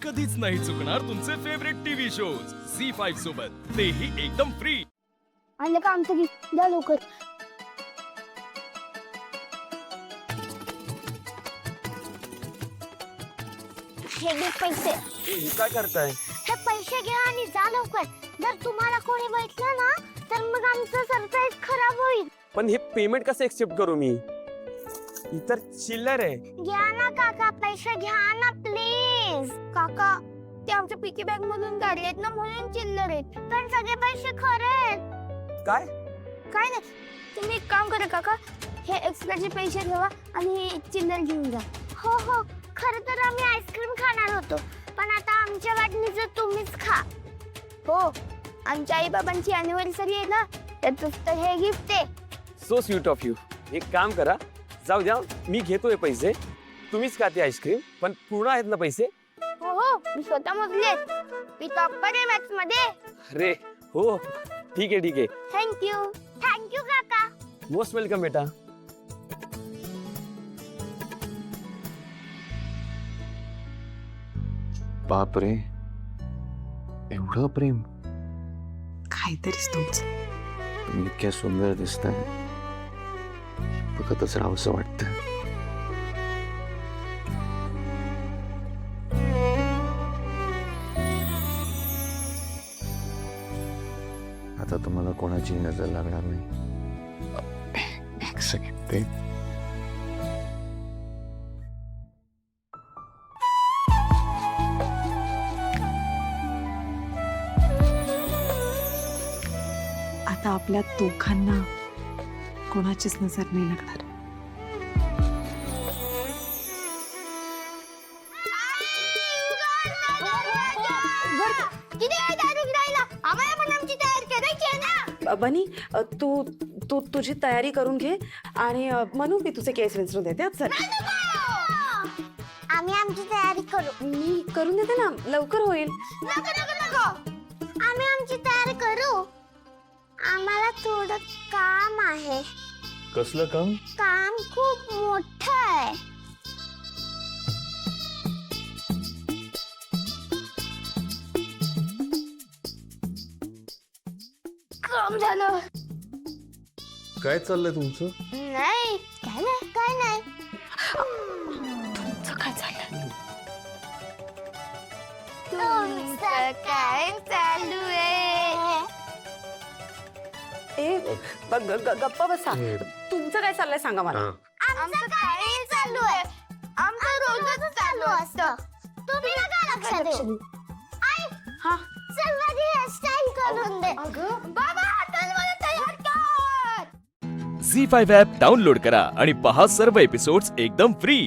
कधीच नाही चुकणार तुमचे फेवरेट टीव्ही शोज झी5 सोबत, तेही एकदम फ्री। आलं का आमचं गिफ्ट? द्या लवकर। हे घे पैसे। हे काय करताय? हे पैसे घ्या आणि जा लवकर। जर तुम्हाला कोणी बघितलं ना तर मग आमचं सरप्राईज खराब होईल। पण हे पेमेंट कसं एक्सेप्ट करू मी? इतर चिल्लर आहे। घ्या ना काका, पैसे घ्या ना प्लीज। काका, ते आमच्या पिकी बॅग मधून काढलेत ना म्हणून चिल्लर आहेत, पण सगळे पैसे खरे आहेत। काय? काय नाही, तुम्ही एक काम करा काका, हे एक्स्ट्राचे पैसे ठेवा आणि चिल्लर घेऊन जा। हो हो, खरं तर आम्ही आईस्क्रीम खाणार होतो, पण आता आमच्या वाटणीचं तुम्हीच खा। हो, आमच्या आई बाबांची अॅनिव्हर्सरी आहे ना, त्यातच तर हे गिफ्ट आहे। So sweet of you. एक काम करा, जाऊ द्या, मी घेतोय पैसे, तुम्हीच खाते आईस्क्रीम, पण पूर्ण आहेत ना पैसे? हो हो, मी स्वतः मोजलेत, मी टॉपर आहे मॅथ्स मध्ये। अरे हो, ठीक आहे ठीक आहे। थँक्यू काका। मोस्ट वेलकम बेटा। बापरे, एवढं प्रेम! काहीतरीच तुमचं। तुम्ही इतक्या सुंदर दिसताय, बघतच राहावंसं वाटतं। आता तुम्हाला कोणाची नजर लागणार नाही। एक सेकंड, ते आता आपल्या दोघांना कोणाचीच नजर नाही लागणार। बनी, तू तू तुझी तयारी करून घे आणि म्हणून मी तुझे केस विंचरून देते। चल, आम्ही आमची तयारी करू। मी करून देते ना, लवकर होईल। नको, आम्ही आमची तयारी करू। आम्हाला थोडं काम आहे। कसलं काम? काम खूप मोठं आहे। काम झालं। काय चाललंय तुमचं? नाही, काय नाही। तुमचं काय झालं? तुमचं काय चालू आहे? ए, गप्पा बसा। तुमचं काय चाललंय सांगा मला। आमचं काही चालू आहे। आमचं रोजच चालू असतं, तुम्ही नका लक्ष देऊ। आई, हा, चल माझी हेअरस्टाईल करून दे। बाबा, हाताने मला तयार कर। झी5 ॲप डाउनलोड करा आणि पहा सर्व एपिसोड्स एकदम फ्री।